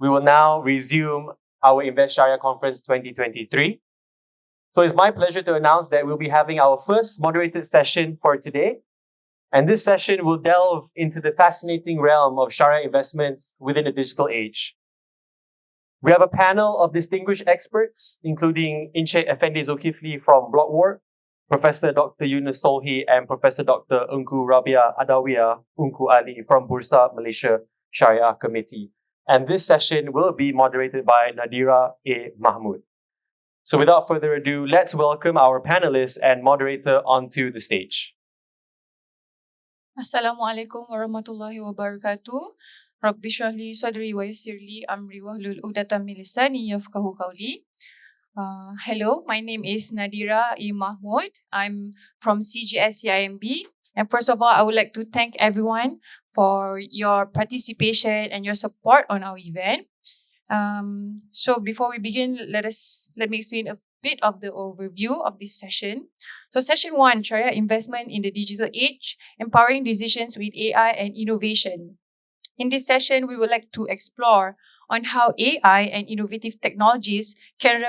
We will now resume our Invest Sharia Conference 2023. So it's my pleasure to announce that we'll be having our first moderated session for today. And this session will delve into the fascinating realm of Sharia investments within the digital age. We have a panel of distinguished experts, including Encik Effendi Zulkifli from Blockwork, Professor Dr. Yunus Solhi, and Professor Dr. Ungku Rabia Adawiyah Ungku Ali from Bursa Malaysia Sharia Committee. And this session will be moderated by Nadira A. Mahmood. So without further ado, let's welcome our panelists and moderator onto the stage. Assalamualaikum warahmatullahi wabarakatuh. Rabbi shrah li sadri wa yassir li amri wahlul 'uqdatam min lisani yafqahu qawli. Hello, my name is Nadira E. Mahmood. I'm from CGSCIMB. And first of all, I would like to thank everyone for your participation and your support on our event. So before we begin, let me explain a bit of the overview of this session. So session 1, Sharia investment in the digital age, empowering decisions with AI and innovation. In this session, we would like to explore on how AI and innovative technologies can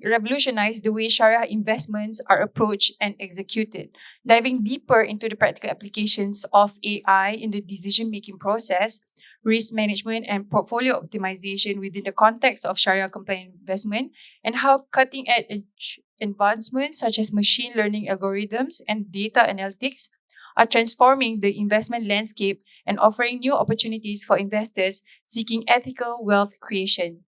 revolutionize the way Sharia investments are approached and executed, diving deeper into the practical applications of AI in the decision-making process, risk management, and portfolio optimization within the context of Sharia compliant investment, and how cutting-edge advancements such as machine learning algorithms and data analytics are transforming the investment landscape and offering new opportunities for investors seeking ethical wealth creation.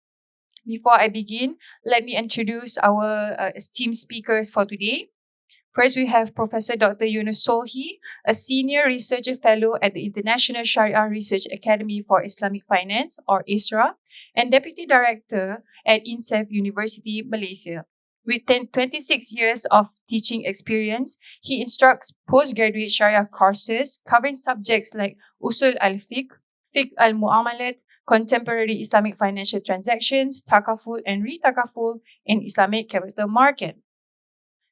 Before I begin, let me introduce our esteemed speakers for today. First, we have Professor Dr. Yunus Solhi, a Senior Researcher Fellow at the International Sharia Research Academy for Islamic Finance, or ISRA, and Deputy Director at INSEF University, Malaysia. With 26 years of teaching experience, he instructs postgraduate Sharia courses covering subjects like Usul al-Fiqh, Fiqh al-Mu'amalat, contemporary Islamic financial transactions, takaful and retakaful in Islamic capital market.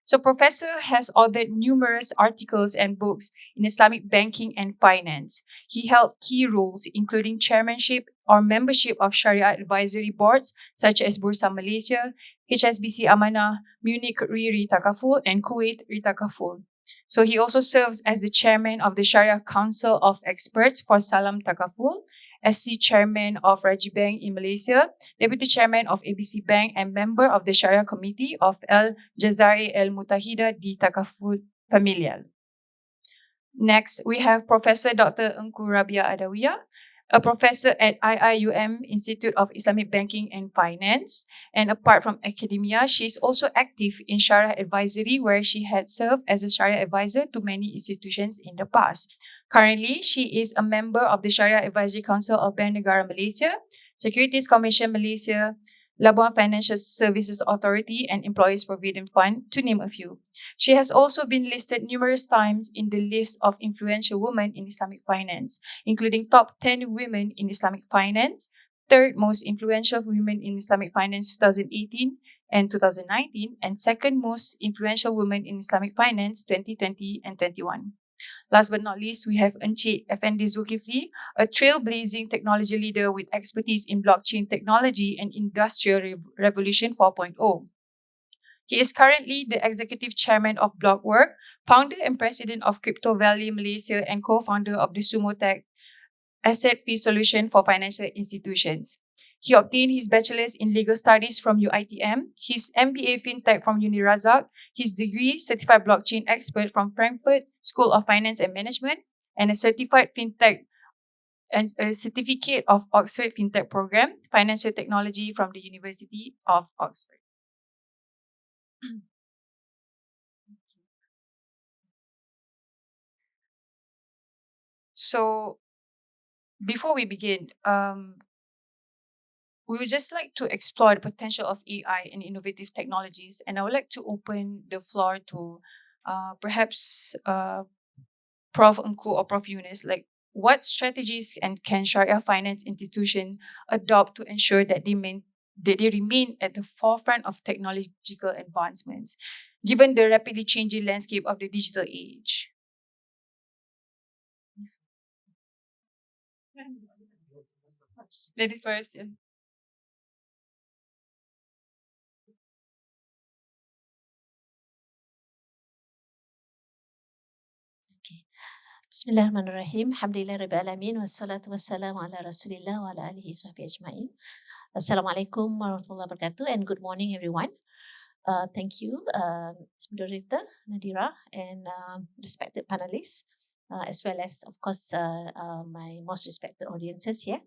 So Professor has authored numerous articles and books in Islamic banking and finance. He held key roles including chairmanship or membership of Sharia advisory boards such as Bursa Malaysia, HSBC Amanah, Munich Re Takaful, and Kuwait Re Takaful. So he also serves as the chairman of the Sharia Council of Experts for Salam Takaful, SC Chairman of Raji Bank in Malaysia, Deputy Chairman of ABC Bank, and member of the Sharia Committee of Al Jazari Al Mutahida di Takaful Familial. Next, we have Professor Dr. Ungku Rabia Adawiyah, a professor at IIUM Institute of Islamic Banking and Finance. And apart from academia, she is also active in Sharia advisory, where she had served as a Sharia advisor to many institutions in the past. Currently, she is a member of the Sharia Advisory Council of Bank Negara Malaysia, Securities Commission Malaysia, Labuan Financial Services Authority, and Employees Provident Fund, to name a few. She has also been listed numerous times in the list of influential women in Islamic finance, including top 10 women in Islamic finance, third most influential women in Islamic finance 2018 and 2019, and second most influential women in Islamic finance 2020 and 21. Last but not least, we have Encik Effendi Zulkifli, a trailblazing technology leader with expertise in blockchain technology and Industrial Revolution 4.0. He is currently the executive chairman of Blockwork, founder and president of Crypto Valley Malaysia, and co-founder of the Sumotech asset fee solution for financial institutions. He obtained his bachelor's in legal studies from UITM, his MBA fintech from Unirazak, his degree certified blockchain expert from Frankfurt School of Finance and Management, and a certified fintech and a certificate of Oxford Fintech Program, Financial Technology from the University of Oxford. So, before we begin, we would just like to explore the potential of AI and innovative technologies, and I would like to open the floor to perhaps Prof. Ungku or Prof. Yunus, like what strategies and can Sharia finance institutions adopt to ensure that they remain at the forefront of technological advancements, given the rapidly changing landscape of the digital age? Ladies first. Yeah. Bismillahirrahmanirrahim. Alhamdulillah Rabbil Alamin. Wassalatu wassalamu ala Rasulillah wa ala alihi sahbihi ajma'in. Assalamualaikum warahmatullahi wabarakatuh and good morning everyone. Thank you, Moderator Nadira and respected panelists, as well as, of course, my most respected audiences here.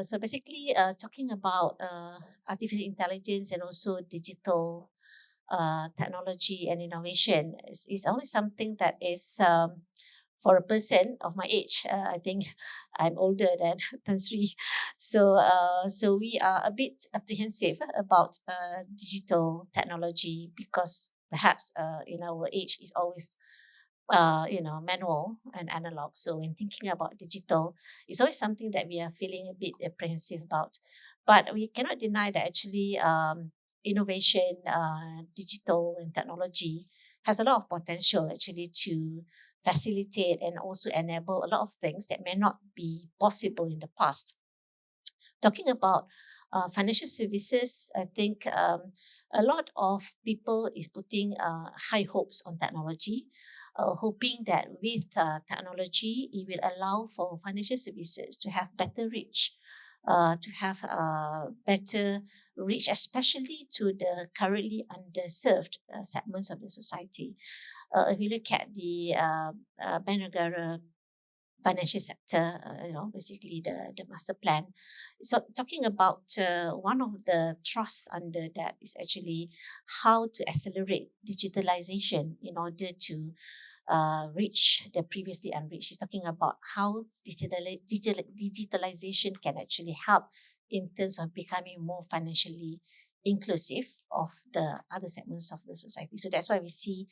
So basically, talking about artificial intelligence and also digital technology and innovation is always something that is for a person of my age. I think I'm older than Tan Sri, so we are a bit apprehensive about digital technology because perhaps in our age is always manual and analog. So when thinking about digital, it's always something that we are feeling a bit apprehensive about. But we cannot deny that actually innovation, digital and technology has a lot of potential actually to facilitate and also enable a lot of things that may not be possible in the past. Talking about financial services, I think a lot of people is putting high hopes on technology, hoping that with technology, it will allow for financial services to have better reach, to have better reach, especially to the currently underserved segments of the society. If you look at the Bank Negara financial sector, basically the master plan. So talking about one of the thrusts under that is actually how to accelerate digitalization in order to reach the previously unreached. He's talking about how digitalization can actually help in terms of becoming more financially inclusive of the other segments of the society. So that's why we see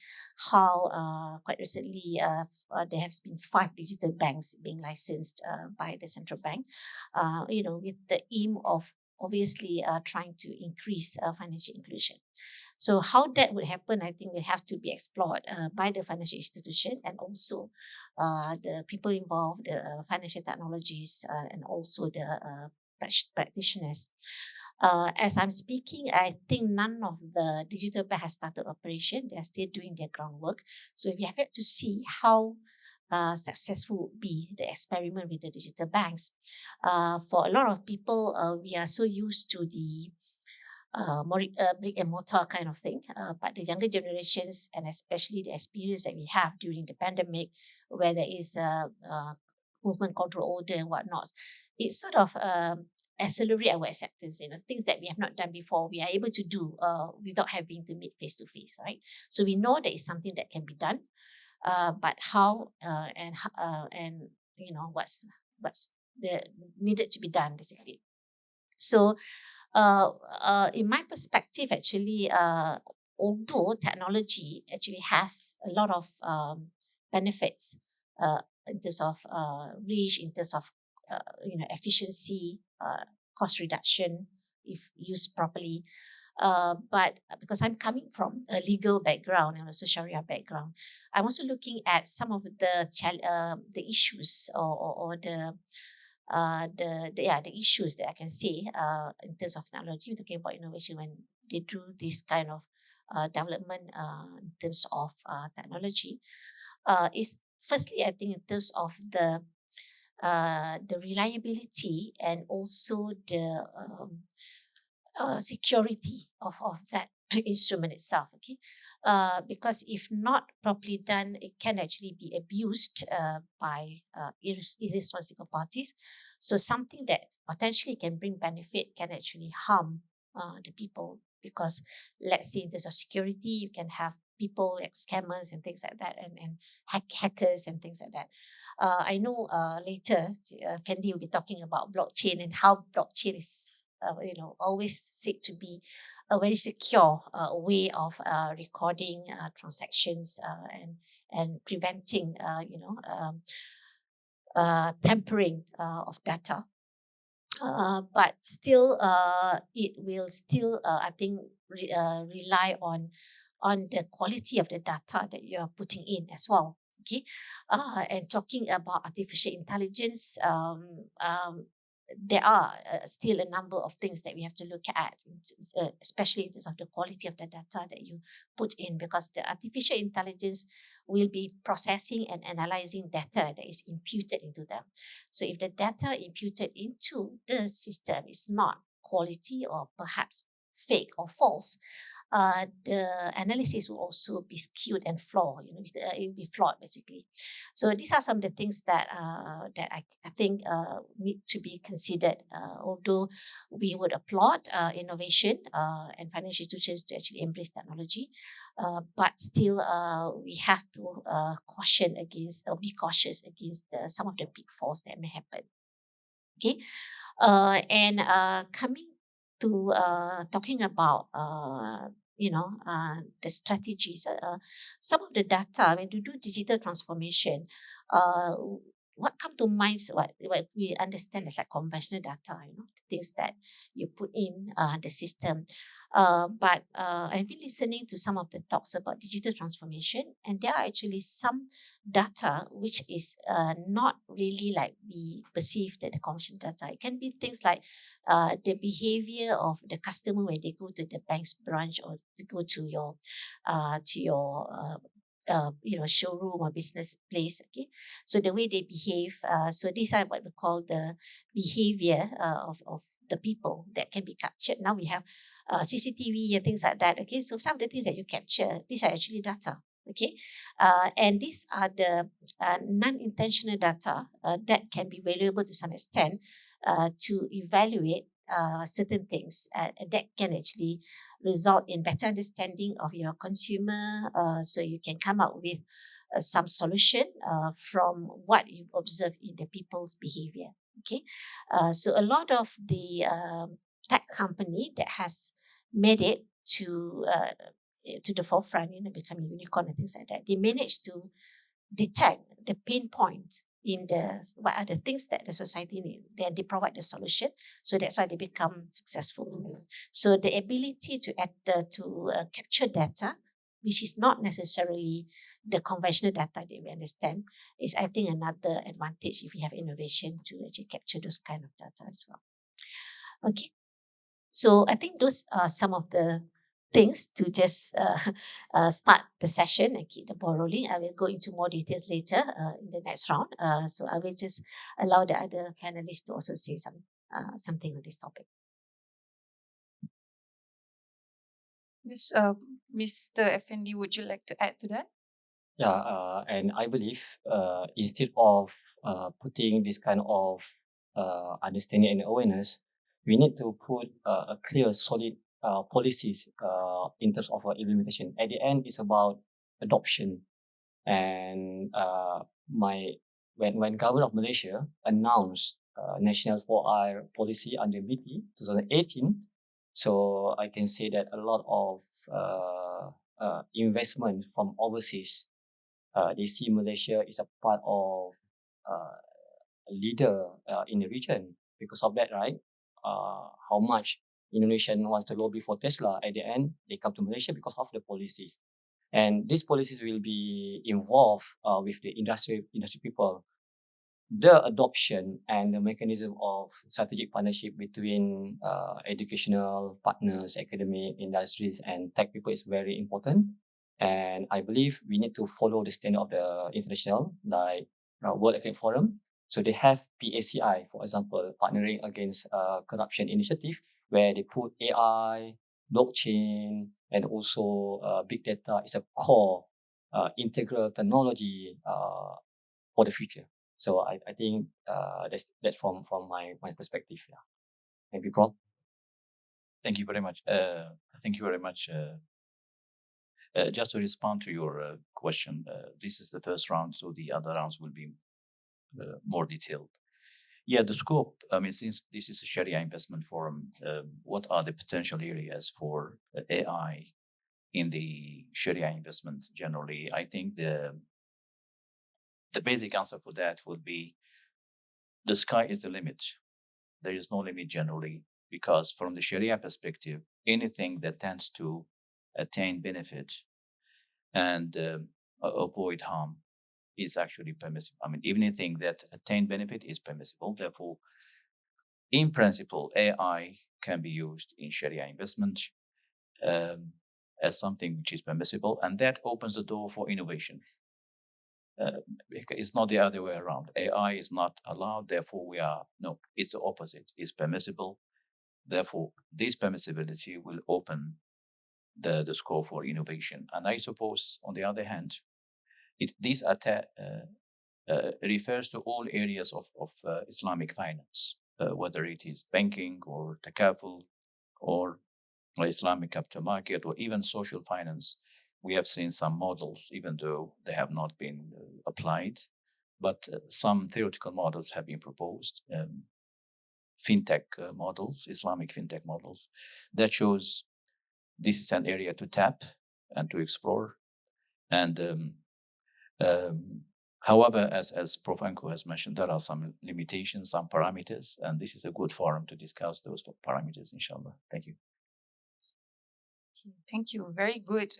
how quite recently there has been 5 digital banks being licensed by the central bank, with the aim of obviously trying to increase financial inclusion. So how that would happen, I think will have to be explored by the financial institution and also the people involved, the financial technologies, and also the practitioners. As I'm speaking, I think none of the digital bank has started operation. They are still doing their groundwork. So we have yet to see how successful would be the experiment with the digital banks. For a lot of people, we are so used to the brick and mortar kind of thing. But the younger generations, and especially the experience that we have during the pandemic, where there is a movement control order and whatnot, it sort of accelerate our acceptance. Things that we have not done before, we are able to do without having to meet face to face, right? So we know that it's something that can be done, but how and what's the needed to be done basically. So in my perspective, actually, although technology actually has a lot of benefits in terms of reach, in terms of efficiency, cost reduction if used properly. But because I'm coming from a legal background and also Sharia background, I'm also looking at some of the issues or the issues that I can see in terms of technology. We're talking about innovation when they do this kind of development in terms of technology. Is firstly, I think in terms of the reliability and also the security of that instrument itself. Okay, because if not properly done, it can actually be abused by irresponsible parties. So something that potentially can bring benefit can actually harm the people, because let's say in terms of security, you can have people like scammers and things like that, and hackers and things like that. I know later Candy will be talking about blockchain and how blockchain is always said to be a very secure way of recording transactions and preventing tampering of data. But still, it will still, I think, rely on the quality of the data that you are putting in as well. Okay, and talking about artificial intelligence, there are still a number of things that we have to look at, especially in terms of the quality of the data that you put in, because the artificial intelligence will be processing and analyzing data that is imputed into them. So if the data imputed into the system is not quality or perhaps fake or false, the analysis will also be skewed and flawed. It will be flawed basically. So these are some of the things that I think need to be considered. Although we would applaud innovation and financial institutions to actually embrace technology, but still we have to caution against or be cautious against some of the pitfalls that may happen. Okay, and coming to talking about the strategies, some of the data when you do digital transformation, what come to mind is what we understand as like conventional data, things that you put in the system. But I've been listening to some of the talks about digital transformation, and there are actually some data which is not really like we perceive that the conventional data. It can be things like the behavior of the customer when they go to the bank's branch or to go to your showroom or business place. Okay, so the way they behave. So these are what we call the behavior of the people that can be captured. Now we have CCTV and things like that. Okay, so some of the things that you capture, these are actually data. Okay, and these are the non-intentional data that can be valuable to some extent to evaluate certain things that can actually result in better understanding of your consumer, so you can come up with some solution from what you observe in the people's behavior. Okay, so a lot of the tech company that has made it to the forefront, becoming unicorn and things like that, they managed to detect the pain point in what are the things that the society need. Then they provide the solution, so that's why they become successful. So the ability to capture data, which is not necessarily the conventional data that we understand, is I think another advantage if you have innovation to actually capture those kind of data as well. Okay, so I think those are some of the things to just start the session and keep the ball rolling. I will go into more details later in the next round. So I will just allow the other panelists to also say something on this topic. Yes, Mr. Effendi, would you like to add to that? Yeah, and I believe instead of putting this kind of understanding and awareness, we need to put a clear, solid policies in terms of implementation. At the end, it's about adoption. And when government of Malaysia announced National 4I policy under BT 2018, so I can say that a lot of investment from overseas, they see Malaysia is a part of a leader in the region. Because of that, right? How much Indonesian wants to lobby for Tesla, at the end, they come to Malaysia because of the policies. And these policies will be involved with the industry people. The adoption and the mechanism of strategic partnership between educational partners, academic, industries, and tech people is very important. And I believe we need to follow the standard of the international, like World Economic Forum. So they have PACI, for example, partnering against corruption initiative, where they put AI, blockchain, and also big data is a core integral technology for the future. So I think that's from my perspective. Yeah. Thank you, Prof. Thank you very much. Thank you very much. Just to respond to your question, this is the first round, so the other rounds will be more detailed. Yeah, the scope. I mean, since this is a Sharia investment forum, what are the potential areas for AI in the Sharia investment generally? I think the basic answer for that would be the sky is the limit. There is no limit generally, because from the Sharia perspective, anything that tends to attain benefit and avoid harm is actually permissible. I mean, anything that attain benefit is permissible. Therefore, in principle, AI can be used in Sharia investment as something which is permissible, and that opens the door for innovation. It's not the other way around. AI is not allowed, therefore no, it's the opposite. It's permissible. Therefore, this permissibility will open the scope for innovation. And I suppose, on the other hand, this refers to all areas of Islamic finance, whether it is banking or takaful or Islamic capital market or even social finance. We have seen some models, even though they have not been applied, but some theoretical models have been proposed, fintech models, Islamic fintech models, that shows this is an area to tap and to explore. And however, as Prof. Anko has mentioned, there are some limitations, some parameters, and this is a good forum to discuss those parameters, inshallah. Thank you. Thank you. Very good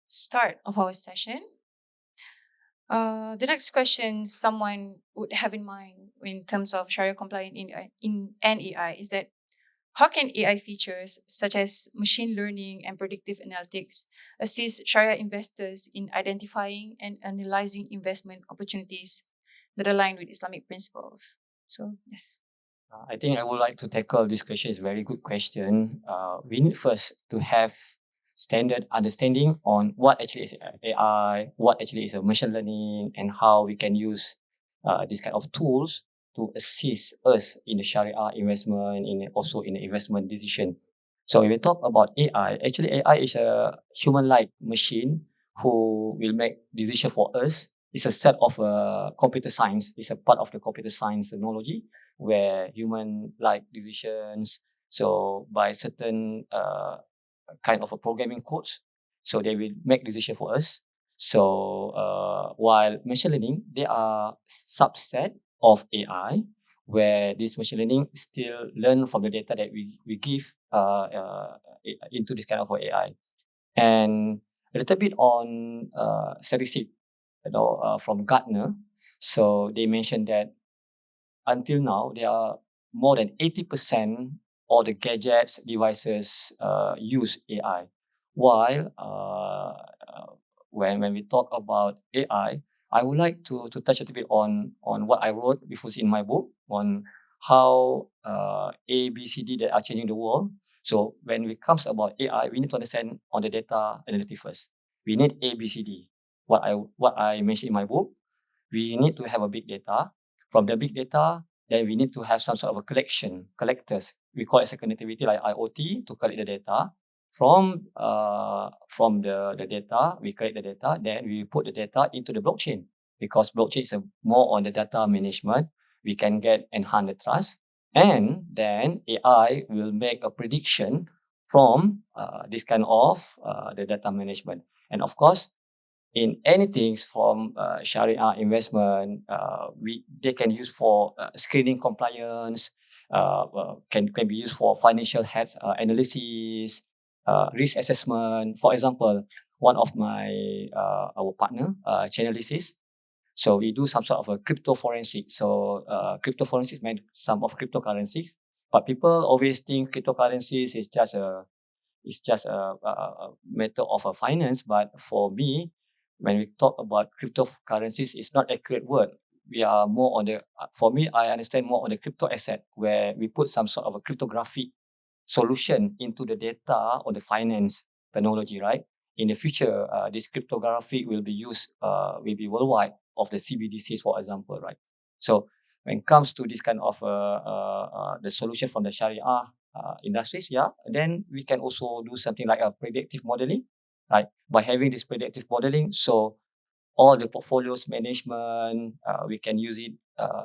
start of our session. The next question someone would have in mind in terms of Sharia compliant in AI is that how can AI features such as machine learning and predictive analytics assist Sharia investors in identifying and analyzing investment opportunities that align with Islamic principles? So, yes. I think I would like to tackle this question. It's a very good question. We need first to have standard understanding on what actually is AI, what actually is a machine learning, and how we can use this kind of tools to assist us in the Sharia investment, also in the investment decision. So when we talk about AI, actually AI is a human-like machine who will make decision for us. It's a set of computer science. It's a part of the computer science technology where human-like decisions. So by certain kind of a programming codes, so they will make decision for us. So while machine learning, they are subset of AI, where this machine learning still learn from the data that we give into this kind of AI. And a little bit on statistic, from Gartner. So they mentioned that until now, there are more than 80% of the gadgets, devices use AI. While when we talk about AI, I would like to touch a little bit on what I wrote before in my book on how A, B, C, D that are changing the world. So when it comes about AI, we need to understand on the data analytics first. We need A, B, C, D. What I mentioned in my book, we need to have a big data. From the big data, then we need to have some sort of a collectors. We call it as a connectivity like IoT to collect the data. From the data, we collect the data, then we put the data into the blockchain because blockchain is more on the data management. We can get enhanced trust, and then AI will make a prediction from this kind of the data management. And of course, in anything from Sharia investment, they can use for screening compliance, can be used for financial health analysis, risk assessment. For example, one of our partner, Chainalysis. So we do some sort of a crypto forensic. So crypto forensics meant some of cryptocurrencies, but people always think cryptocurrencies is just a matter of a finance. But for me, when we talk about cryptocurrencies, it's not accurate word. We are more on the, for me, I understand more on the crypto asset where we put some sort of a cryptographic solution into the data on the finance technology, right? In the future, this cryptography will be used, will be worldwide of the CBDCs, for example, right? So when it comes to this kind of the solution from the Sharia industries, then we can also do something like a predictive modeling, right? By having this predictive modeling, so all the portfolios management, we can use it,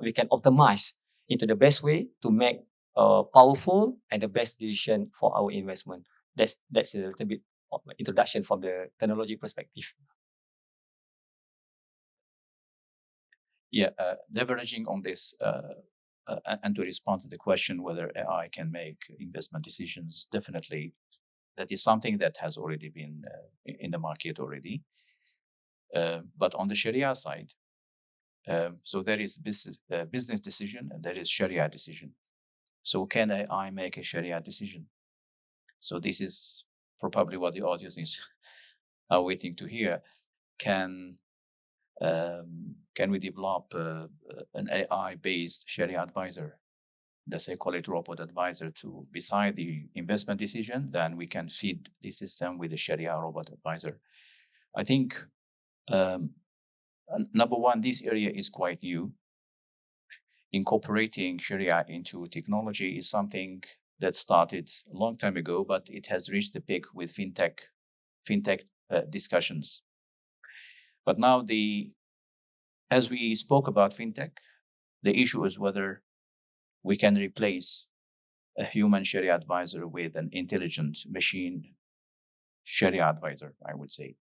we can optimize into the best way to make powerful and the best decision for our investment. That's a little bit of introduction from the technology perspective. Yeah, leveraging on this and to respond to the question whether AI can make investment decisions, definitely that is something that has already been in the market already. But on the Sharia side, so there is business decision and there is Sharia decision. So can AI make a Sharia decision? So this is probably what the audience is are waiting to hear. Can we develop an AI-based Sharia advisor? Let's say call it robot advisor to beside the investment decision, then we can feed the system with a Sharia robot advisor. I think number one, this area is quite new. Incorporating Sharia into technology is something that started a long time ago, but it has reached the peak with fintech discussions. But now as we spoke about fintech, the issue is whether we can replace a human Sharia advisor with an intelligent machine Sharia advisor, I would say.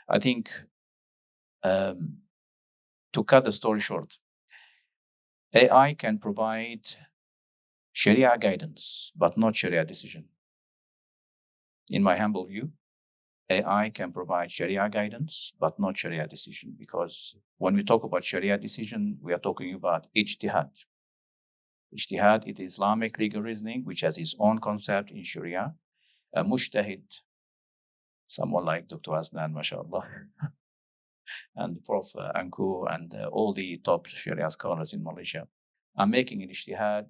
I think to cut the story short, AI can provide Sharia guidance, but not Sharia decision. In my humble view, AI can provide Sharia guidance, but not Sharia decision, because when we talk about Sharia decision, we are talking about ijtihad. Ijtihad is Islamic legal reasoning, which has its own concept in Sharia. A mujtahid, someone like Dr. Asnan, mashallah, and Prof. Anku, and all the top Sharia scholars in Malaysia are making an ijtihad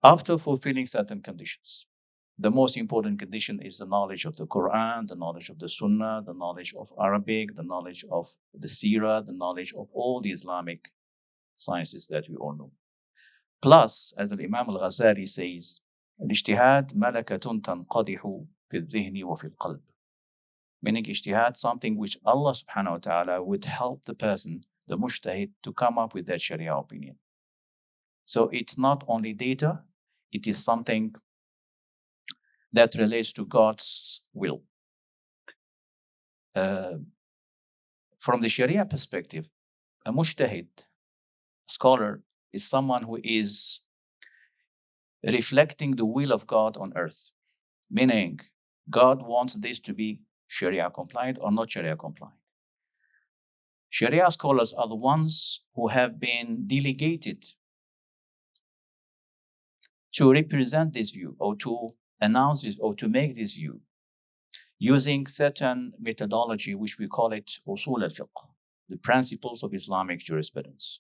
after fulfilling certain conditions. The most important condition is the knowledge of the Quran, the knowledge of the Sunnah, the knowledge of Arabic, the knowledge of the Seerah, the knowledge of all the Islamic sciences that we all know. Plus, as Imam al-Ghazali says, الاجتهاد ملكة تنقدح في الذهن وفي القلب. Meaning ijtihad, something which Allah subhanahu wa ta'ala would help the person, the mujtahid, to come up with that Sharia opinion. So it's not only data, it is something that relates to God's will. From the Sharia perspective, a mujtahid, scholar, is someone who is reflecting the will of God on earth. Meaning, God wants this to be Sharia compliant or not Sharia compliant. Sharia scholars are the ones who have been delegated to represent this view or to announce this or to make this view using certain methodology, which we call it usul al-fiqh, the principles of Islamic jurisprudence.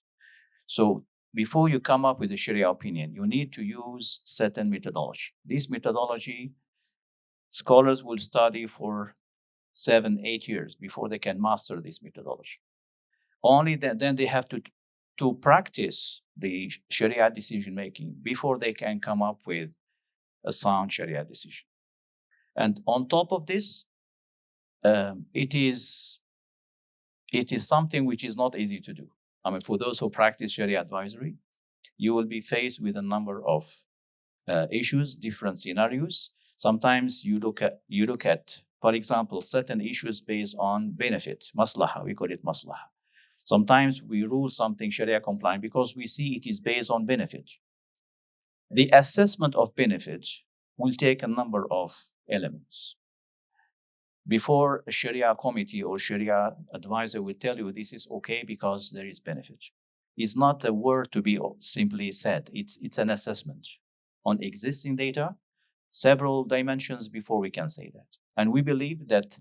So before you come up with a Sharia opinion, you need to use certain methodology. This methodology, scholars will study for 7-8 years before they can master this methodology. Only then they have to practice the Sharia decision making before they can come up with a sound Sharia decision. And on top of this, it is something which is not easy to do. I mean, for those who practice Sharia advisory, you will be faced with a number of issues, different scenarios. Sometimes you look at, for example, certain issues based on benefit, maslaha, we call it maslaha. Sometimes we rule something Sharia compliant because we see it is based on benefit. The assessment of benefit will take a number of elements. Before a Sharia committee or Sharia advisor will tell you this is okay because there is benefit. It's not a word to be simply said. It's an assessment on existing data, several dimensions before we can say that. And we believe that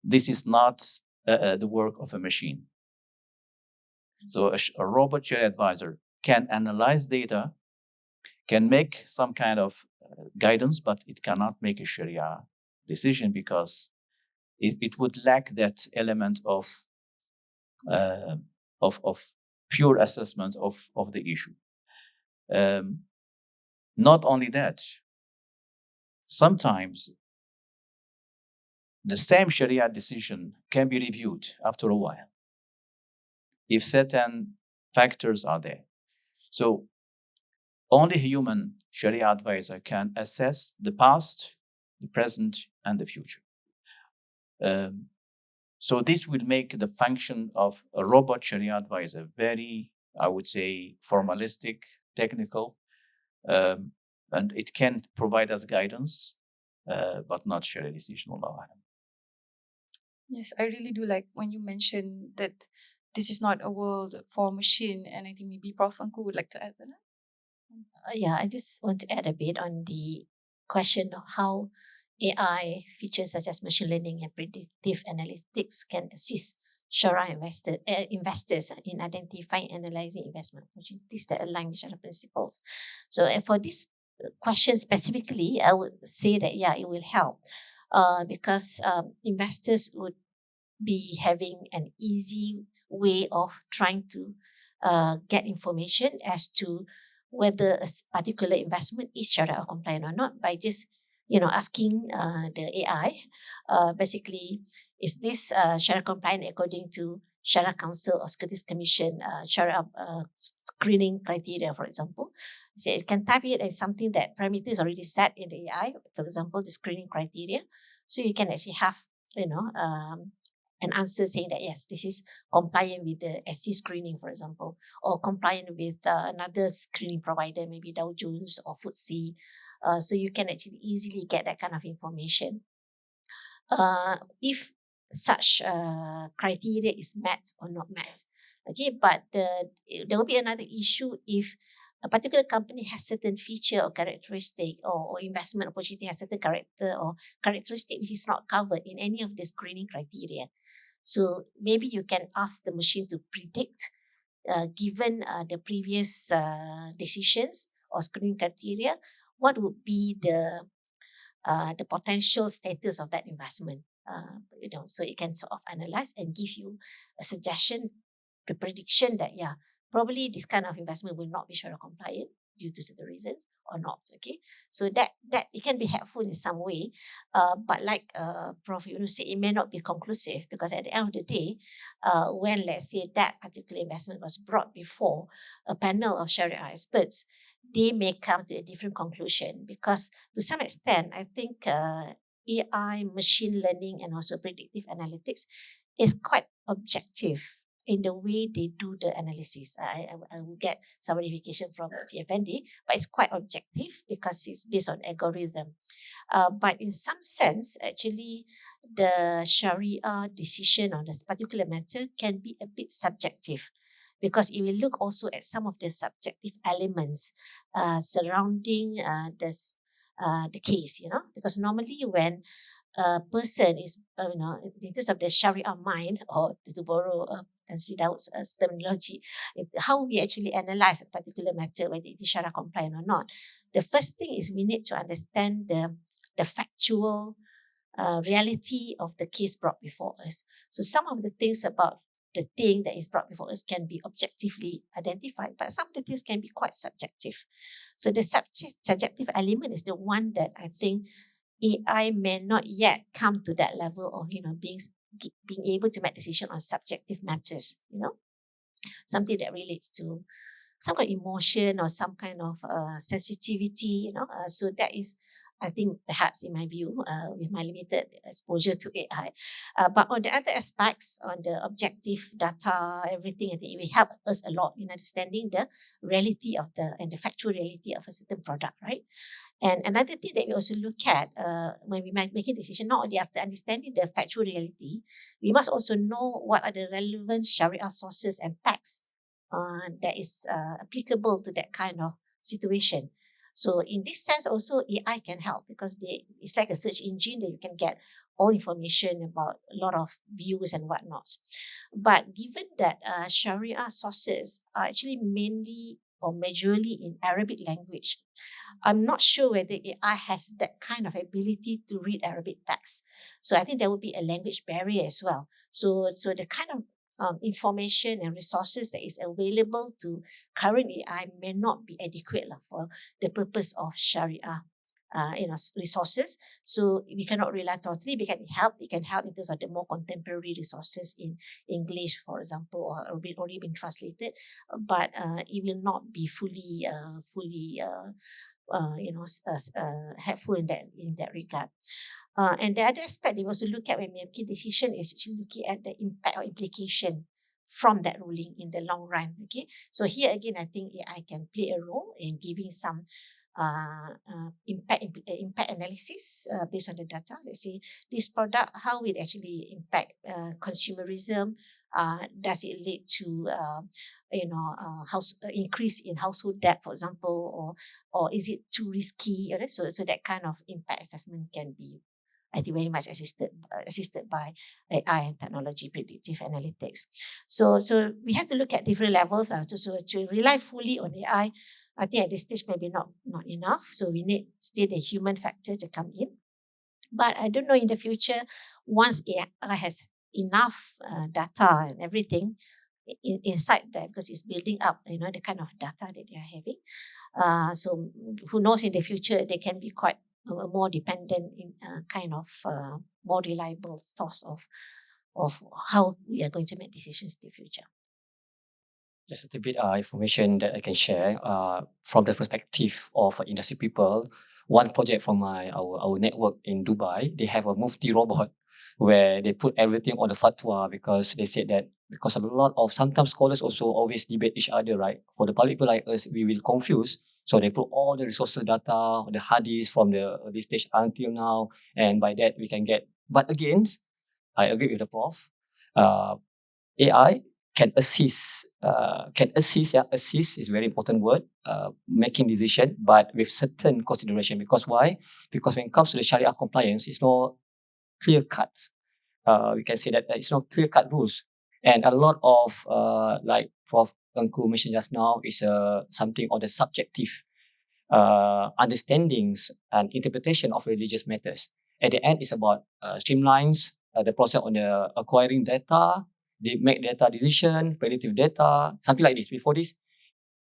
this is not the work of a machine. So a robot Sharia advisor can analyze data, can make some kind of guidance, but it cannot make a Sharia decision because it would lack that element of pure assessment of the issue. Not only that, sometimes the same Sharia decision can be reviewed after a while if certain factors are there. So only a human Sharia advisor can assess the past, the present, and the future. So this will make the function of a robot Sharia advisor very, I would say, formalistic, technical, and it can provide us guidance, but not Sharia decision. Yes, I really do like when you mentioned that this is not a world for machine, and I think maybe Prof. Anku would like to add to that. Yeah, I just want to add a bit on the question of how AI features such as machine learning and predictive analytics can assist Sharia investors in identifying and analyzing investment opportunities that align with Sharia principles. So, for this question specifically, I would say that yeah, it will help because investors would be having an easy way of trying to get information as to whether a particular investment is Sharia compliant or not by just asking the AI basically, is this Sharia compliant according to Sharia Council or Securities Commission Sharia screening criteria, for example. So it can type it as something that parameters already set in the AI, for example, the screening criteria. So you can actually have you know um, an answer saying that yes, this is compliant with the SC screening, for example, or compliant with another screening provider, maybe Dow Jones or FTSE. So you can actually easily get that kind of information. If such criteria is met or not met. Okay, but there will be another issue if a particular company has certain feature or characteristic or investment opportunity has certain character or characteristic which is not covered in any of the screening criteria. So maybe you can ask the machine to predict, given the previous decisions or screening criteria, what would be the potential status of that investment. So it can sort of analyze and give you a suggestion, the prediction that yeah, probably this kind of investment will not be Sharia compliant due to certain reasons or not. Okay, so that it can be helpful in some way, but like Prof. Yunus said, it may not be conclusive because at the end of the day, when let's say that particular investment was brought before a panel of Sharia experts, they may come to a different conclusion because to some extent, I think AI, machine learning, and also predictive analytics is quite objective in the way they do the analysis. I will get some verification from TFND, but it's quite objective because it's based on algorithm. But in some sense, actually, the Sharia decision on this particular matter can be a bit subjective because it will look also at some of the subjective elements surrounding the case, because normally when a person is, in terms of the Sharia mind, or to borrow Tansi Daud's terminology, how we actually analyze a particular matter, whether it is Sharia compliant or not. The first thing is we need to understand the factual reality of the case brought before us. So some of the things about the thing that is brought before us can be objectively identified, but some of the things can be quite subjective. So the subjective element is the one that I think AI may not yet come to that level of being able to make decision on subjective matters. Something that relates to some kind of emotion or some kind of sensitivity. So that is, I think, perhaps in my view, with my limited exposure to AI. But on the other aspects, on the objective data, everything, I think it will help us a lot in understanding the reality of and the factual reality of a certain product, right? And another thing that we also look at when we make a decision, not only after understanding the factual reality, we must also know what are the relevant Sharia sources and texts that is applicable to that kind of situation. So in this sense, also AI can help because it's like a search engine that you can get all information about a lot of views and whatnot. But given that Sharia sources are actually mainly or majorly in Arabic language, I'm not sure whether AI has that kind of ability to read Arabic text. So I think there would be a language barrier as well. So the kind of information and resources that is available to current AI may not be adequate for the purpose of Sharia. Resources. So we cannot rely totally. We can help. It can help in terms of the more contemporary resources in English, for example, or already been translated. But it will not be fully helpful in that regard. And the other aspect they also look at when making decision is actually looking at the impact or implication from that ruling in the long run. Okay, so here again, I think AI can play a role in giving some impact analysis based on the data. Let's say this product, how it actually impact consumerism, Does it lead to increase in household debt, for example, or is it too risky? So that kind of impact assessment can be, I think, very much assisted by AI and technology predictive analytics. So we have to look at different levels. To rely fully on AI, I think at this stage maybe not enough. So we need still the human factor to come in. But I don't know in the future, once AI has enough data and everything inside there, because it's building up, the kind of data that they are having. So who knows, in the future they can be quite more dependent in kind of more reliable source of how we are going to make decisions in the future. Just a little bit information that I can share from the perspective of industry people. One project from our network in Dubai, they have a Mufti robot where they put everything on the fatwa, because they said that because of a lot of sometimes scholars also always debate each other, right? For the public people like us, we will confuse. So they put all the resources data, the hadith from the this stage until now, and by that we can get. But again, I agree with the prof. AI can assist. Yeah, assist is very important word. Making decision, but with certain consideration. Because why? Because when it comes to the Sharia compliance, it's not clear cut. We can say that it's not clear cut rules, and a lot of like Prof. Tengku mentioned just now is something of the subjective understandings and interpretation of religious matters. At the end, it's about streamlines the process on the acquiring data, they make data decision, predictive data, something like this. Before this,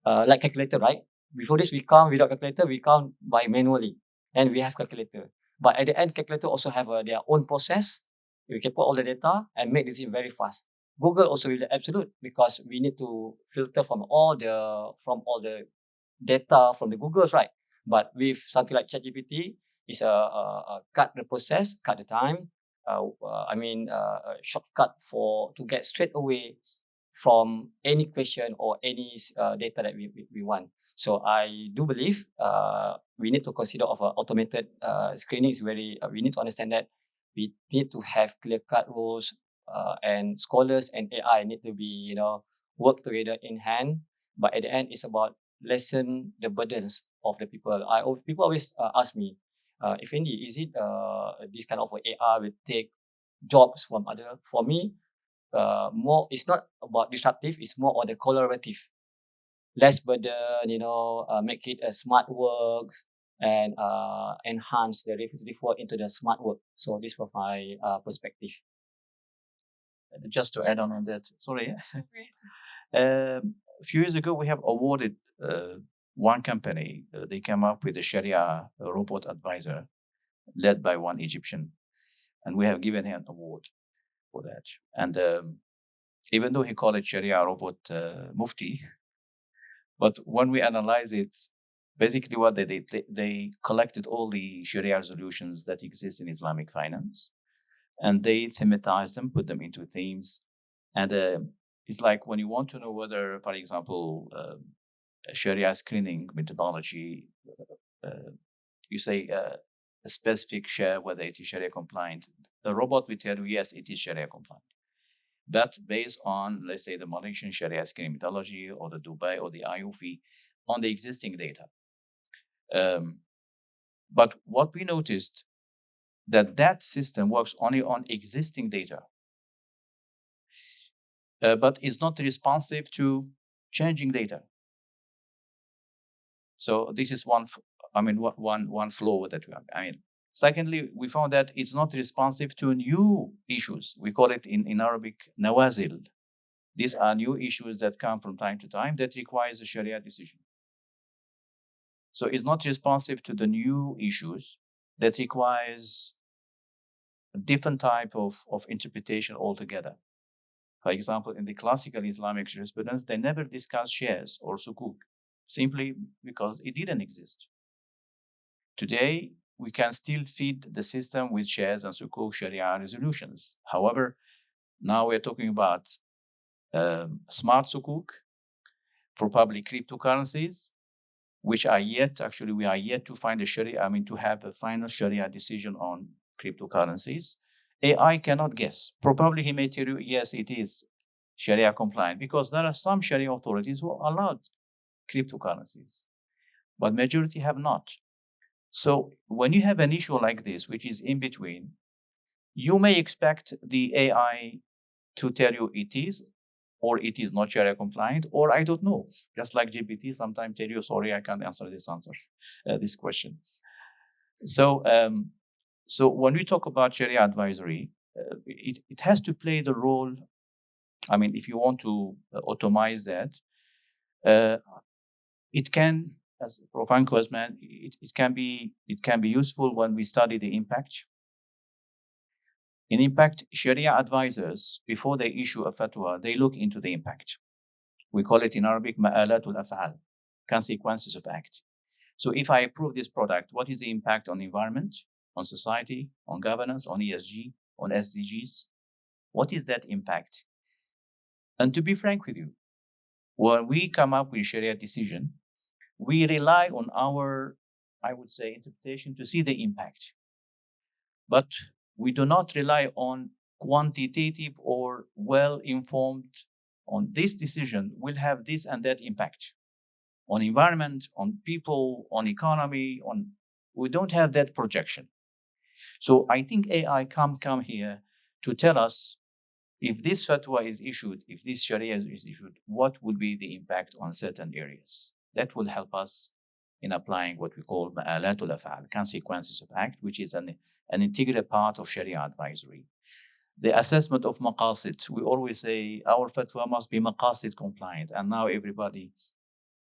like calculator, right? Before this, we count without calculator, we count by manually, and we have calculator. But at the end, calculator also have their own process. We can put all the data and make decision very fast. Google also will be absolute, because we need to filter from all the data from the Googles, right? But with something like ChatGPT, it's a cut the process, cut the time. Shortcut to get straight away from any question or any data that we want. So I do believe we need to consider of automated screening is very. We need to understand that we need to have clear cut rules, and scholars and AI need to be work together in hand. But at the end, it's about lessen the burdens of the people. People always ask me, if indeed is it this kind of AI will take jobs from other? For me, more it's not about disruptive, it's more on the collaborative, less burden, make it a smart work, and enhance the repetitive work into the smart work. So this from my perspective. Just to add on that, sorry. A few years ago, we have awarded one company. They came up with a Sharia robot advisor led by one Egyptian, and we have given him an award for that. And even though he called it Sharia robot Mufti, but when we analyze it, basically what they did, they collected all the Sharia resolutions that exist in Islamic finance, and they thematized them, put them into themes. And it's like when you want to know whether, for example, Sharia screening methodology, you say a specific share, whether it is Sharia compliant. The robot will tell you, yes, it is Sharia compliant. That's based on, let's say, the Malaysian Sharia screening methodology or the Dubai or the IOFI on the existing data. But what we noticed, that system works only on existing data, but is not responsive to changing data. So this is one flaw that we have. Secondly, we found that it's not responsive to new issues. We call it in Arabic nawazil. These are new issues that come from time to time that requires a Sharia decision. So it's not responsive to the new issues that requires a different type of interpretation altogether. For example, in the classical Islamic jurisprudence, they never discuss shares or sukuk, simply because it didn't exist. Today, we can still feed the system with shares and sukuk Sharia resolutions. However, now we're talking about smart sukuk, probably cryptocurrencies, which are we are yet to find to have a final Sharia decision on cryptocurrencies. AI cannot guess. Probably he may tell you, yes, it is Sharia compliant, because there are some Sharia authorities who allowed cryptocurrencies, but majority have not. So when you have an issue like this, which is in between, you may expect the AI to tell you it is, or it is not Sharia compliant, or I don't know. Just like GPT sometimes tell you, sorry, I can't answer this question. So when we talk about Sharia advisory, it has to play the role. I mean, if you want to automate that, uh, it can, as Prof. Anko has mentioned, it can be useful when we study the impact. In impact, Sharia advisors, before they issue a fatwa, they look into the impact. We call it in Arabic ma'alatul af'al, consequences of act. So if I approve this product, what is the impact on the environment, on society, on governance, on ESG, on SDGs? What is that impact? And to be frank with you, when we come up with Sharia decision, we rely on our, I would say, interpretation to see the impact. But we do not rely on quantitative or well-informed on this decision will have this and that impact on environment, on people, on economy, we don't have that projection. So I think AI come here to tell us if this fatwa is issued, if this Sharia is issued, what will be the impact on certain areas? That will help us in applying what we call ma'alatul af'al, consequences of act, which is an integral part of Sharia advisory. The assessment of maqasid, we always say our fatwa must be maqasid compliant, and now everybody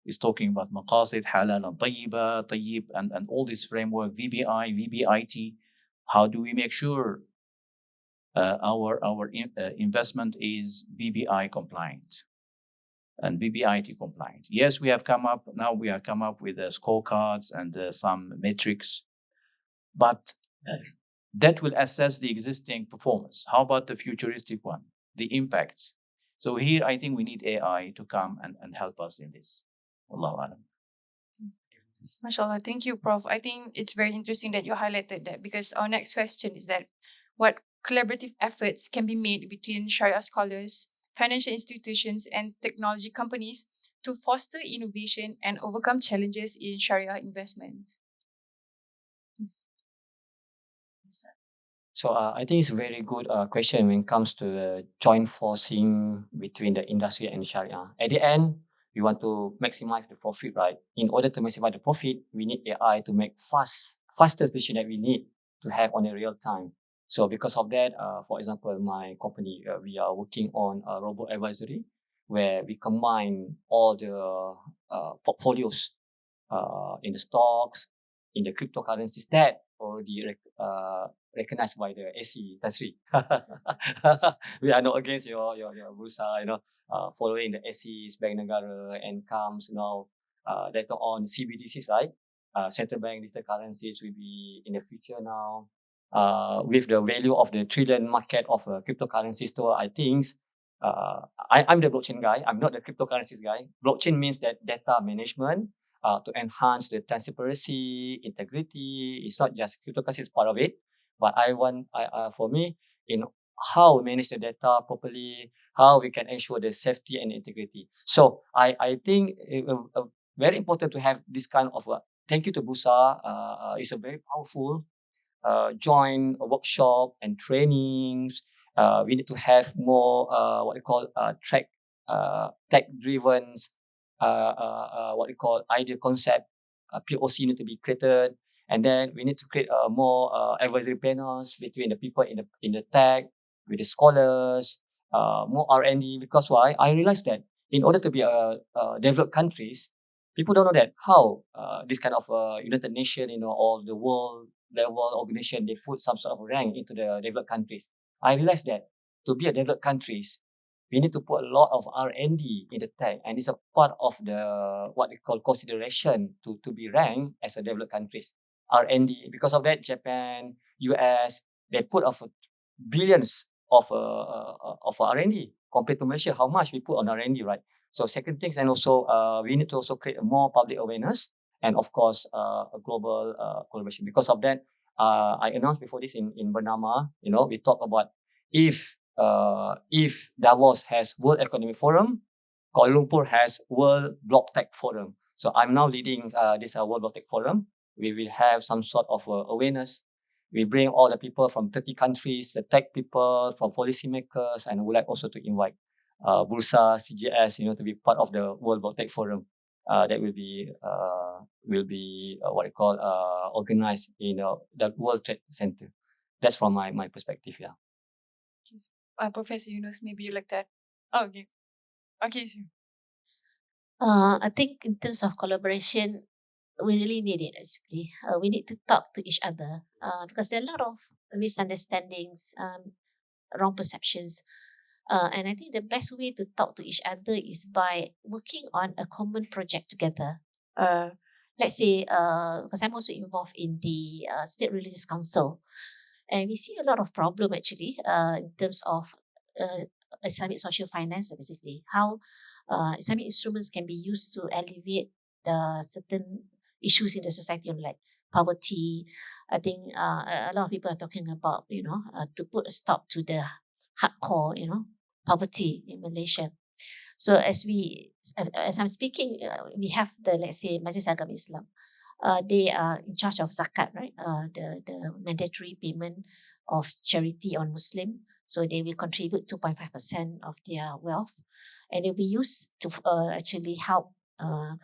is talking about maqasid, halal and tayyiba, tayyib, and all this framework, VBI, VBIT. How do we make sure our investment is BBI compliant and BBIT compliant? Yes, we have come up with scorecards and some metrics, but that will assess the existing performance. How about the futuristic one, the impact? So here, I think we need AI to come and help us in this. Wallahu alam. MashaAllah, thank you, Prof. I think it's very interesting that you highlighted that, because our next question is that what collaborative efforts can be made between Sharia scholars, financial institutions, and technology companies to foster innovation and overcome challenges in Sharia investment? So I think it's a very good question when it comes to joint forcing between the industry and Sharia. At the end, we want to maximize the profit, right? In order to maximize the profit, we need AI to make faster decision that we need to have on a real time. So because of that, for example, my company, we are working on a robot advisory where we combine all the portfolios in the stocks, in the cryptocurrencies that already recognized by the SE Tasri. We are not against your bursa, following the SEs, Bank Negara, and comes, later on CBDCs, right? Central bank digital currencies will be in the future now. With the value of the trillion market of cryptocurrencies, so I think I'm the blockchain guy. I'm not the cryptocurrencies guy. Blockchain means that data management to enhance the transparency, integrity. It's not just cryptocurrency is part of it, but for me, in how we manage the data properly, how we can ensure the safety and integrity. So I think very important to have this kind of thank you to Busa. It's a very powerful joint workshop and trainings. We need to have more what we call tech driven what we call idea concept. POC need to be created, and then we need to create more advisory panels between the people in the tech with the scholars, more R&D. Because why? I realized that in order to be developed countries, people don't know that how this kind of United Nations, or the world level organization, they put some sort of rank into the developed countries. I realized that to be a developed countries, we need to put a lot of R&D in the tech, and it's a part of the what we call consideration to be ranked as a developed countries. R&D. Because of that, Japan, US, they put of billions of R&D compared to Malaysia. How much we put on R&D, right? So second things, and also we need to also create more public awareness, and of course a global collaboration. Because of that, I announced before this in Bernama, we talk about if if Davos has World Economic Forum, Kuala Lumpur has World Block Tech Forum. So I'm now leading this World Block Tech Forum. We will have some sort of awareness. We bring all the people from 30 countries, the tech people, from policymakers, and would like also to invite Bursa, CGS, to be part of the World Block Tech Forum. That will be what you call organized in the World Trade Center. That's from my perspective. Yeah. Professor Yunus, maybe you like that. Oh, okay. Okay, so. I think in terms of collaboration, we really need it actually. We need to talk to each other because there are a lot of misunderstandings, wrong perceptions. And I think the best way to talk to each other is by working on a common project together. Let's say, because I'm also involved in the State Religious Council, and we see a lot of problem actually in terms of Islamic social finance, basically how Islamic instruments can be used to alleviate the certain issues in the society, like poverty. I think a lot of people are talking about, to put a stop to the hardcore, poverty in Malaysia. So as I'm speaking, we have the, let's say, Majlis Agama Islam. They are in charge of zakat, right? The mandatory payment of charity on Muslim. So they will contribute 2.5% of their wealth, and it will be used to actually help a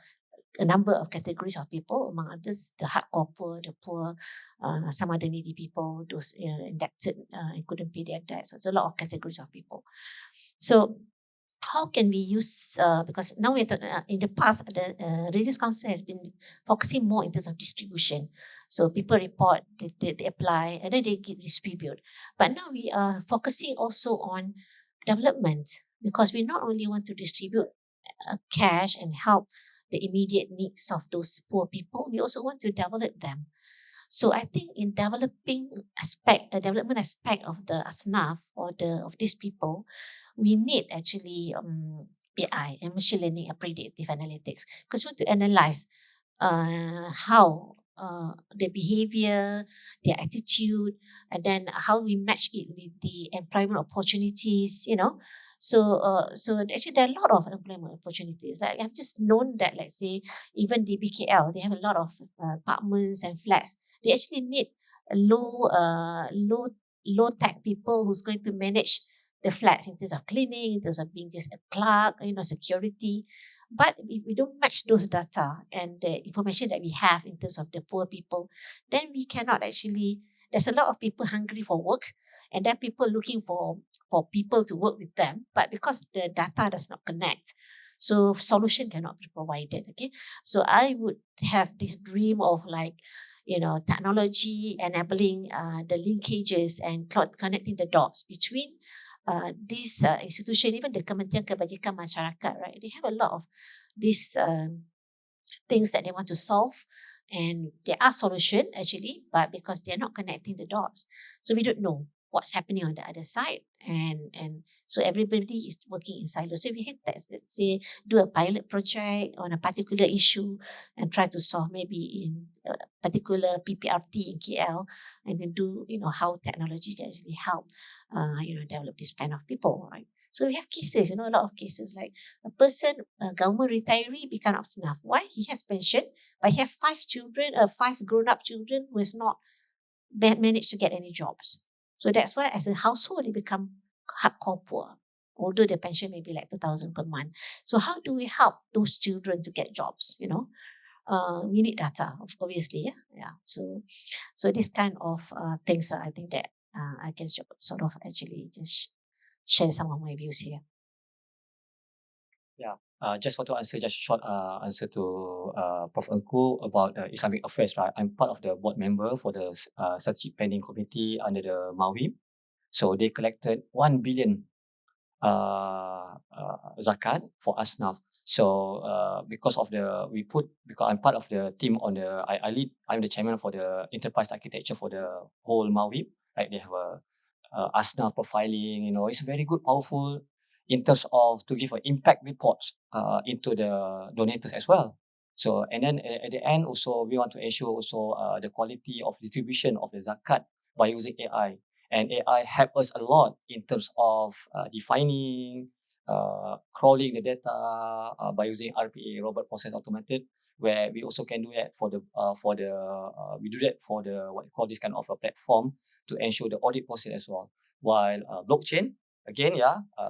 number of categories of people, among others, the hardcore poor, the poor, some other needy people, those indebted and couldn't pay their debts. So it's a lot of categories of people. So how can we use, because now in the past, the Religious Council has been focusing more in terms of distribution. So people report, they apply, and then they distribute. But now we are focusing also on development, because we not only want to distribute cash and help the immediate needs of those poor people, we also want to develop them. So I think in the development aspect of the asnaf or of these people, we need actually AI and machine learning and predictive analytics, because we want to analyze how their behavior, their attitude, and then how we match it with the employment opportunities, So actually there are a lot of employment opportunities. Like I've just known that, let's say, even the BKL, they have a lot of apartments and flats. They actually need a low tech people who's going to manage the flats in terms of cleaning, in terms of being just a clerk, security. But if we don't match those data and the information that we have in terms of the poor people, then we cannot actually. There's a lot of people hungry for work, and there are people looking for people to work with them. But because the data does not connect, so solution cannot be provided. Okay, so I would have this dream of technology enabling the linkages and connecting the dots between these institution, even the Kementerian Kebajikan Masyarakat, right? They have a lot of these things that they want to solve, and there are solutions actually, but because they're not connecting the dots, so we don't know what's happening on the other side, and so everybody is working in silos. So we have that, let's say, do a pilot project on a particular issue and try to solve maybe in a particular PPRT in KL, and then do how technology can actually help develop this kind of people, right? So we have cases, a lot of cases, like a person, a government retiree, become abstinent. Why? He has pension, but he have 5 children, 5 grown-up children who has not managed to get any jobs. So that's why, as a household, they become hardcore poor, although the pension may be like 2,000 per month. So how do we help those children to get jobs? We need data, obviously. Yeah. So this kind of things, I think that I can sort of actually just share some of my views here. Yeah. Just want to answer just short answer to Prof. Engku about Islamic Affairs, right? I'm part of the board member for the strategic planning committee under the MAWIM. So they collected 1 billion zakat for Asnaf. So because I'm part of the team on I'm the chairman for the enterprise architecture for the whole MAWIM. Right? They have a Asnaf profiling. It's very good, powerful in terms of to give an impact reports into the donators as well. So and then at the end also we want to ensure also the quality of distribution of the zakat by using AI. And AI help us a lot in terms of defining, crawling the data by using RPA, robot process automated, where we also can do that for the we do that for the what you call this kind of a platform to ensure the audit process as well. While blockchain, again,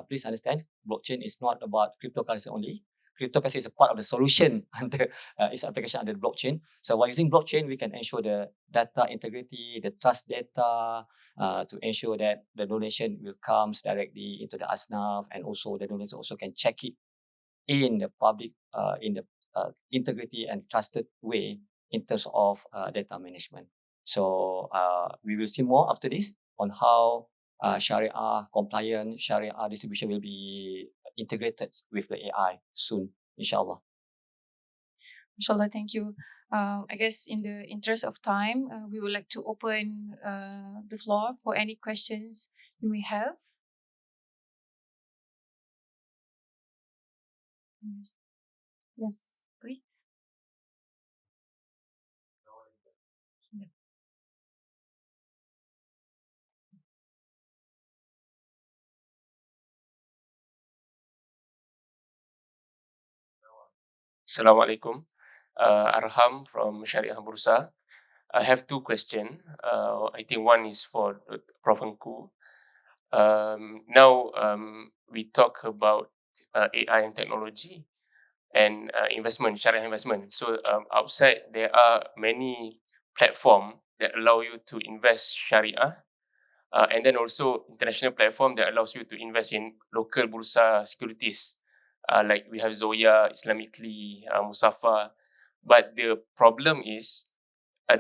please understand, blockchain is not about cryptocurrency only. Cryptocurrency is a part of the solution under its application under the blockchain. So while using blockchain, we can ensure the data integrity, the trust data, to ensure that the donation will comes directly into the ASNAF, and also the donors also can check it in the public, in the integrity and trusted way in terms of data management. So we will see more after this on how Sharia compliant, Sharia distribution will be integrated with the AI soon, inshallah. Inshallah, thank you. I guess in the interest of time, we would like to open the floor for any questions you may have. Yes, please. Assalamualaikum. Arham from Shariah Bursa. I have two questions. I think one is for Prof. Nku. Now we talk about AI and technology and investment, Sharia investment. So outside there are many platforms that allow you to invest Sharia, and then also international platform that allows you to invest in local bursa securities, like we have Zoya, Islamically, Musafa. But the problem is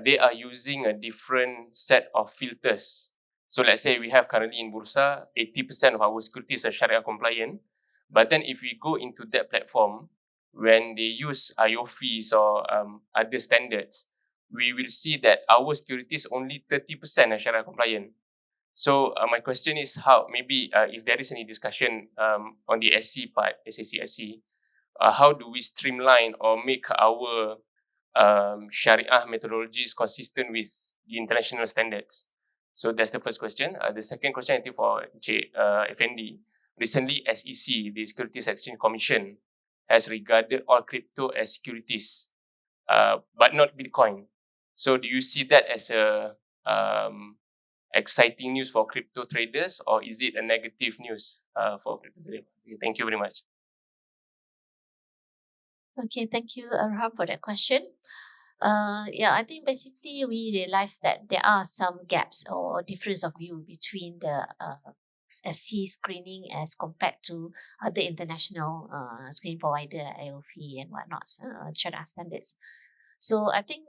they are using a different set of filters. So let's say we have currently in Bursa, 80% of our securities are Sharia compliant. But then if we go into that platform, when they use IOFIs or other standards, we will see that our securities only 30% are Sharia compliant. So my question is how, maybe if there is any discussion on the SC part, SAC SC, how do we streamline or make our Sharia methodologies consistent with the international standards? So that's the first question. The second question, I think for FND, recently SEC, the Securities Exchange Commission, has regarded all crypto as securities, but not Bitcoin. So do you see that as a exciting news for crypto traders, or is it a negative news for crypto traders? Thank you very much. Okay, thank you, Arham, for that question. I think basically we realized that there are some gaps or difference of view between the SC screening as compared to other international screening provider like IOFI and whatnot, Sharia standards. So I think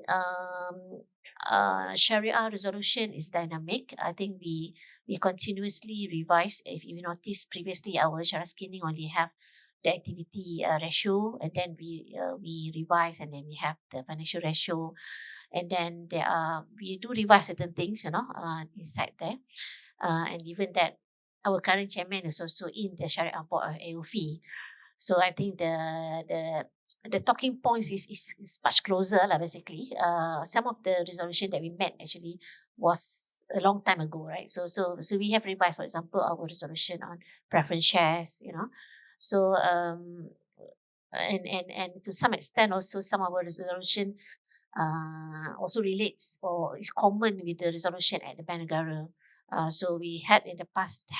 Sharia resolution is dynamic. I think we continuously revise. If you notice previously, our Sharia screening only have the activity ratio, and then we revise, and then we have the financial ratio, and then we do revise certain things, inside there, and even that our current chairman is also in the Sharia board of AOFI. So I think the talking points is much closer lah, basically. Some of the resolution that we met actually was a long time ago, right? So we have revised, for example, our resolution on preference shares, So and to some extent also some of our resolution also relates or is common with the resolution at the Bank Negara. So we had in the past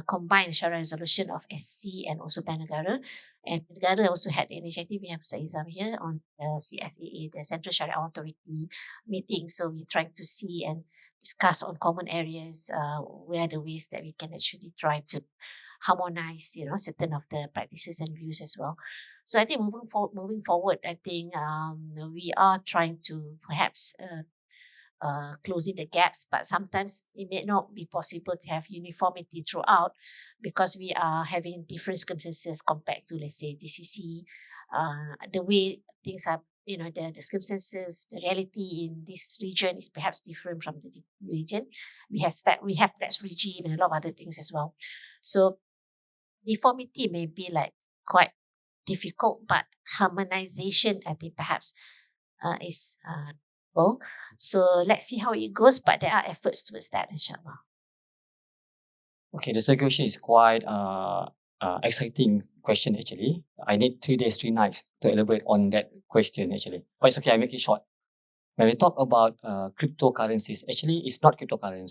combined Sharia resolution of SC and also Bank Negara. And Negara also had the initiative. We have Saizam here on the CSAA, the Central Sharia Authority meeting. So we're trying to see and discuss on common areas, where are the ways that we can actually try to harmonize, certain of the practices and views as well. So I think moving forward, I think we are trying to perhaps closing the gaps, but sometimes it may not be possible to have uniformity throughout because we are having different circumstances compared to, let's say, DCC. The way things are, the circumstances, the reality in this region is perhaps different from the region. We have tax regime and a lot of other things as well. So uniformity may be like quite difficult, but harmonization, I think perhaps is people. So let's see how it goes, but there are efforts towards that, inshallah. Okay, the second question is quite exciting question actually. I need 3 days, 3 nights to elaborate on that question actually. But it's okay, I make it short. When we talk about cryptocurrencies, actually it's not cryptocurrency.